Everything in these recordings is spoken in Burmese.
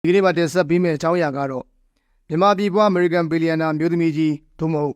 ဒီနေ့မှာတင်ဆက်ပြီးမယ့်အကြောင်းအရာကတော့မြန်မာပြည်ပွားအမေရိကန်ဘီလီယံနာမျိုးသမီးကြီးသို့မဟုတ်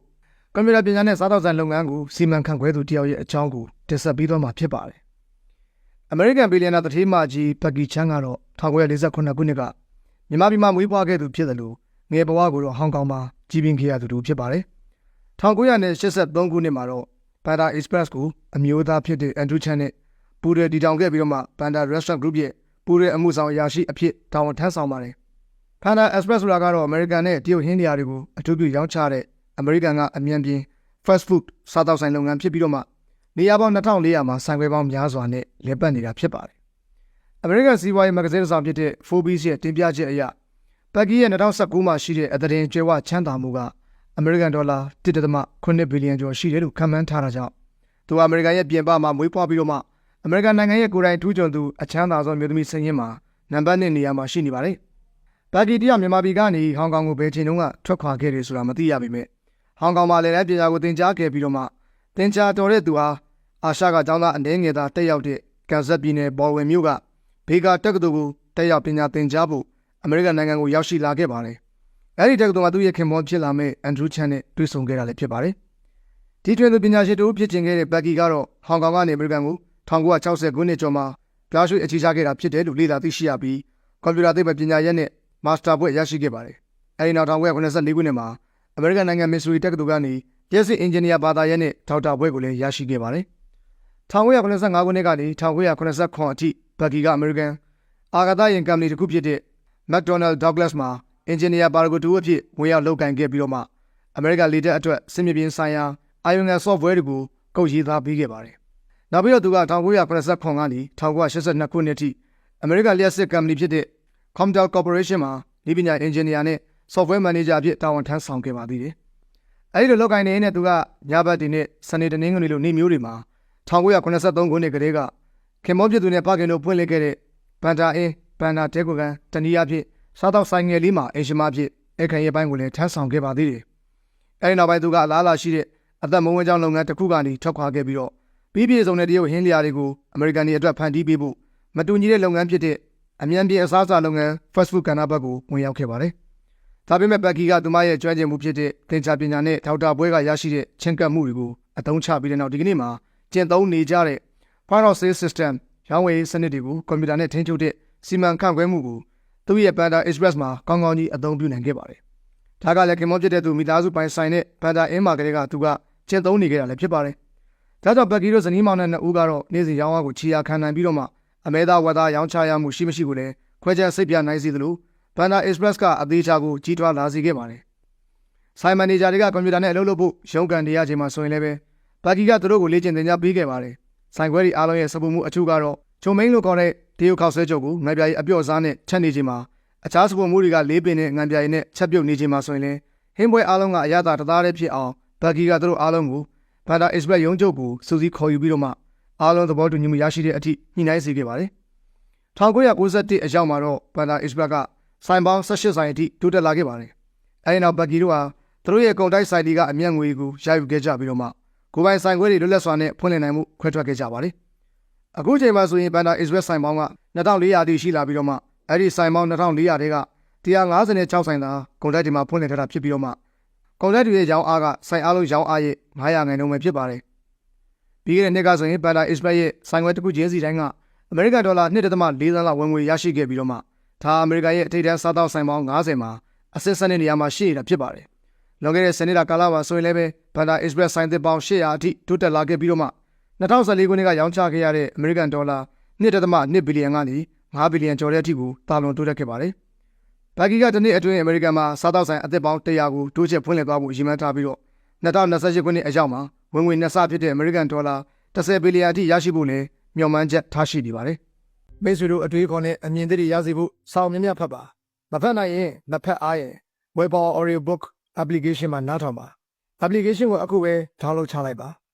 ကွန်ပျူတာပညာနဲ့စားသောက်ဆိုင်လုပ်ငန်းကိုစီမံခန့်ခွဲသူတယောက်ရဲ့အကြောင်းကိုတင်ဆက်ပြီးတော့မှာဖြစ်ပါတယ်။အမေရိကန်ဘီလီယံနာတထေးမကြီးဘက်ဂီချန်ကတော့1948ခုနှစ်ကမြန်မာပြည်မှာမွေးဖွားခဲ့သူဖြစ်တယ်လို့ငယ်ဘဝကိုတော့ဟောင်ကောင်မှာကြီးပြင်းခဲ့ရသူဖြစ်ပါတယ်။1983ခုနှစ်မှာတော့ဘန်ဒါ Express ကိုအမျိုးသားဖြစ်တဲ့ Andrew Chan နဲ့ပူရယ်တည်ထောင်ခဲ့ပြီးတော့မှဘန်ဒါ Restaurant Group ရဲ့ပူရယ်အမှုဆောင်အရာရှိအဖြစ်တာဝန်ထမ်းဆောင်ပါတယ်။ဘန်ဒါ Express ဆိုတာကတော့အမေရိကန်နဲ့တရုတ်ဟင်းလျာတွေကိုအထူးပြုရောင်းချတဲ့အမေရိကန်ကအမြန်ပြင် fast food စားသောက်ဆိုင်လုပ်ငန်းဖြစ်ပြီးတော့မှနေရာပေါင်း2400မှာဆိုင်ခွဲပေါင်းများစွာနဲ့လည်ပတ်နေတာဖြစ်ပါတယ်။အမေရိကန်စီးပွားရေးမဂ္ဂဇင်းတစ်စောင်ဖြစ်တဲ့ Forbes ရဲ့တင်ပြချက်အရဘက်ကီရဲ့2019မှာရှိတဲ့အသတင်းကျွဲဝချမ်းသာမှုကအမေရိကန်ဒေါ်လာ 1.8 ဘီလီယံကျော်ရှိတယ်လို့ခန့်မှန်းထားတာကြောင့်သူအမေရိကန်ရဲ့ပြင်ပမှာမွေးဖွားပြီးတော့မှအမေရိကန်နိုင်ငံရဲ့ကိုယ်တိုင်ထူးချွန်သူအချမ်းသာဆုံးမျိုးသမီးစင်ရင်မှာနံပါတ်1နေရာမှာရှိနေပါတယ်။ဘက်ကီတရမြန်မာပြည်ကနေဟောင်ကောင်ကိုဘယ်ချိန်တုန်းကထွက်ခွာခဲ့တယ်ဆိုတာမသိရပေမဲ့ဟောင်ကောင်မှာလည်းပညာကိုသင်ကြားခဲ့ပြီးတော့မှသင်ကြားတော်တဲ့သူဟာအာရှကကျောင်းသားအနေငယ်သားတက်ရောက်တဲ့ကန်ဆတ်ပြည်နယ်ဘော်ဝင်မြို့ကဘေကာတက္ကသိုလ်ကိုတက်ရောက်ပညာသင်ကြားဖို့အမေရိကန်နိုင်ငံကိုရောက်ရှိလာခဲ့ပါတယ်။အဲဒီတက္ကသိုလ်မှာသူ့ရဲ့ခင်ပွန်းဖြစ်လာမဲ့အန်ဒရူးချန်နဲ့တွေ့ဆုံခဲ့တာလည်းဖြစ်ပါတယ်။ဒီတွင်သူပညာရှင်တို့ဖြစ်ကျင်ခဲ့တဲ့ဘက်ကီကတော့ဟောင်ကောင်ကနေအမေရိကန်ကို1960ခုနှစ်ကျော်မှာပြောင်းရွှေ့အခြေချခဲ့တာဖြစ်တယ်လို့လေ့လာသိရှိရပြီးကွန်ပျူတာသိပ္ပံပညာရပ်နဲ့မာစတာဘွဲ့ရရှိခဲ့ပါတယ်။အဲဒီနောက်1984ခုနှစ်မှာအမေရိကန်နိုင်ငံမစ်ဆူရီတက္ကသိုလ်ကနေလျှပ်စစ်အင်ဂျင်နီယာဘာသာရပ်နဲ့ဒေါက်တာဘွဲ့ကိုလည်းရရှိခဲ့ပါတယ်။1985ခုနှစ်ကနေ1989အထိဘက်ကီကအမေရိကန်အာကာသယာဉ်ကုမ္ပဏီတစ်ခုဖြစ်တဲ့ McDonnell Douglas မှာအင်ဂျင်နီယာပါရဂူတူအဖြစ်ဝင်ရောက်လုပ်ကိုင်ခဲ့ပြီးတော့မှအမေရိကန်လေတပ်အတွက်စစ်မြေပြင်ဆိုင်ရာအာယုံငယ် software တွေကိုကုတ်ရေးသားပေးခဲ့ပါတယ်။နောက်ပြီးတော့သူက1989ကနေ1982ခုနှစ်အထိအမေရိကန်လျှပ်စစ်ကုမ္ပဏီဖြစ်တဲ့ Comtel Corporation မှာဒီပညာအင်ဂျင်နီယာနဲ့ software manager အဖြစ်တာဝန်ထမ်းဆောင်ခဲ့ပါသေးတယ်။အဲဒီလိုလုပ်ကိုင်နေတဲ့သူကညဘက်တွေနဲ့စနေတနင်္ဂနွေလိုနေ့မျိုးတွေမှာ1983ခုနှစ်ကတည်းကခင်မောဖြစ်သူနဲ့ဖခင်တို့ဖွင့်လှစ်ခဲ့တဲ့ဘန်ဒါအင်းဘန်ဒါတဲကိုကန်တနည်းအားဖြင့်စားတော့ဆိုင်ငယ်လေးမှာအင်ရှင်မဖြစ်အခမ်းရေးပိုင်းကိုလည်းထမ်းဆောင်ခဲ့ပါသေးတယ်။အဲဒီနောက်ပိုင်းသူကအလားအလာရှိတဲ့အသက်မွေးဝမ်းကြောင်းလုပ်ငန်းတစ်ခုကနေထွက်ခွာခဲ့ပြီးတော့ပြီးပြည့်စုံတဲ့တရုတ်ဟင်းလျာတွေကိုအမေရိကန်တွေအတွက်ဖန်တီးပေးဖို့မတူညီတဲ့လုပ်ငန်းဖြစ်တဲ့အမြန်ပြေအစားအစာလုပ်ငန်း fast food ကဏ္ဍဘက်ကိုဝင်ရောက်ခဲ့ပါတယ်။ဒါပေမဲ့ဘက်ကီကသူမရဲ့ကျွမ်းကျင်မှုဖြစ်တဲ့သင်္ချာပညာနဲ့ဒေါက်တာဘွဲကရရှိတဲ့ချင်းကပ်မှုတွေကိုအသုံးချပြီးတဲ့နောက်ဒီကနေ့မှာကျင့်သုံးနေကြတဲ့ point of sale system ရောင်းဝယ်ရေးစနစ်တွေကိုကွန်ပျူတာနဲ့ထိန်းချုပ်တဲ့စီမံခန့်ခွဲမှုကိုသူ့ရဲ့ Panda Express မှာကောင်းကောင်းကြီးအသုံးပြုနိုင်ခဲ့ပါတယ်။ဒါကလည်းခင်မောဖြစ်တဲ့သူမိသားစုပိုင်ဆိုင်တဲ့ Panda Inn မှာကလေးကသူကကျင့်သုံးနေခဲ့တာလည်းဖြစ်ပါတယ်။ဒါကြောင့်ဘက်ကီတို့ဇနီးမောင်နှံနှစ်ဦးကတော့နေ့စဉ်ရောင်းအားကိုချီယာခံနိုင်ပြီးတော့မှအမဲသားဝက်သားရောင်းချရမှုရှိမရှိကိုလည်းခွဲခြားစိတ်ပြနိုင်စေသလို Panda Express ကအသေးချာကိုကြီးထွားလာစေခဲ့ပါတယ်။ဆိုင်မန်နေဂျာတွေကကွန်ပျူတာနဲ့အလုပ်လုပ်ဖို့ရုန်းကန်နေရချိန်မှာဆိုရင်လည်းဘက်ကီကသူတို့ကိုလေ့ကျင့်သင်ကြားပေးခဲ့ပါတယ်။ဆိုင်ခွဲတွေအားလုံးရဲ့စပူမှုအထူးကတော့ချုံမိန်လို့ခေါ်တဲ့တရုတ်ခောက်ဆွဲချုပ်ကိုငံပြားရီအပြော့စားနဲ့ချက်နေချိန်မှာအခြားစပူမှုတွေကလေးပင်နဲ့ငံပြားရီနဲ့ချက်ပြုတ်နေချိန်မှာဆိုရင်လည်းဟင်းပွဲအားလုံးကအရသာတသားတည်းဖြစ်အောင်ဘက်ကီကသူတို့အားလုံးကိုဘန်ဒါ Express ရုံးချုပ်ကိုစူးစီးခေါ်ယူပြီးတော့မှအားလုံးသဘောတူညီမှုရရှိတဲ့အထိညှိနှိုင်းစေခဲ့ပါတယ်။1991အရောက်မှာတော့ဘန်ဒါ Express ကဆိုင်ပေါင်း18ဆိုင်အထိတိုးတက်လာခဲ့ပါတယ်။အဲဒီနောက်ဘက်ကီတို့ဟာသူတို့ရဲ့ကုန်တိုက်ဆိုင်တွေကအမျက်ငွေကိုရယူခဲ့ကြပြီးတော့မှကိုယ်ပိုင်ဆိုင်ခွဲတွေလွတ်လပ်စွာနဲ့ဖွင့်လှစ်နိုင်မှုခွဲထွက်ခဲ့ကြပါတယ်။အခုချိန်မှာဆိုရင်ဘန်ဒါ Express ဆိုင်ပေါင်းက2400တိရှိလာပြီးတော့မှအဲ့ဒီဆိုင်ပေါင်း2400တဲက156ဆိုင်သာကုန်တိုက်တွေမှာဖွင့်လှစ်ထားတာဖြစ်ပြီးတော့မှကုန်တိုက်တွေရဲ့ရောင်းအားကဆိုင်အားလုံးရောင်းအားရဲ့900%ပဲဖြစ်ပါတယ်။ပြီးခဲ့တဲ့နှစ်ကဆိုရင်ဘန်ဒါ Express ရဲ့ဆိုင်ခွဲတစ်ခုချင်းစီတိုင်းကအမေရိကန်ဒေါ်လာ 1.4 သန်းလောက်ဝင်ငွေရရှိခဲ့ပြီးတော့မှဒါအမေရိကန်ရဲ့အထိပ်တန်းစားသောက်ဆိုင်ပေါင်း90မှာအဆင့်ဆက်တဲ့နေရာမှာရှိနေတာဖြစ်ပါတယ်။လွန်ခဲ့တဲ့10နှစ်တာကာလမှာဆိုရင်လည်းဘန်ဒါ Express ဆိုင်သစ်ပေါင်း800အထိတိုးတက်လာခဲ့ပြီးတော့မှ2014ခုနှစ်ကရောင်းချခဲ့ရတဲ့အမေရိကန်ဒေါ်လာ 1.2 ဘီလီယံကနေ5ဘီလီယံကျော်တဲ့အထိကိုတာလွန်တိုးတက်ခဲ့ပါတယ်။ဘက်ကီကတစ်နှစ်အတွင်းအမေရိကန်မှာစားသောက်ဆိုင်အသစ်ပေါင်း100ကိုတိုးချဲ့ဖွင့်လှစ်သွားဖို့ရည်မှန်းထားပြီးတော့2028ခုနှစ်အရောက်မှာဝင်ငွေနှစ်ဆဖြစ်တဲ့အမေရိကန်ဒေါ်လာ10ဘီလီယံအထိရရှိဖို့လည်းမျှော်မှန်းချက်ထားရှိနေပါတယ်။မိတ်ဆွေတို့အတွေးခေါ်နဲ့အမြင်သစ်တွေရစေဖို့စောင့်မြတ်ဖတ်ပါ။မဖတ်နိုင်ရင်မဖတ်အားရင် Weibo Audio Book application မှာနားထောင်ပါ။ application ကိုအခုပဲ download ချလိုက်ပါ။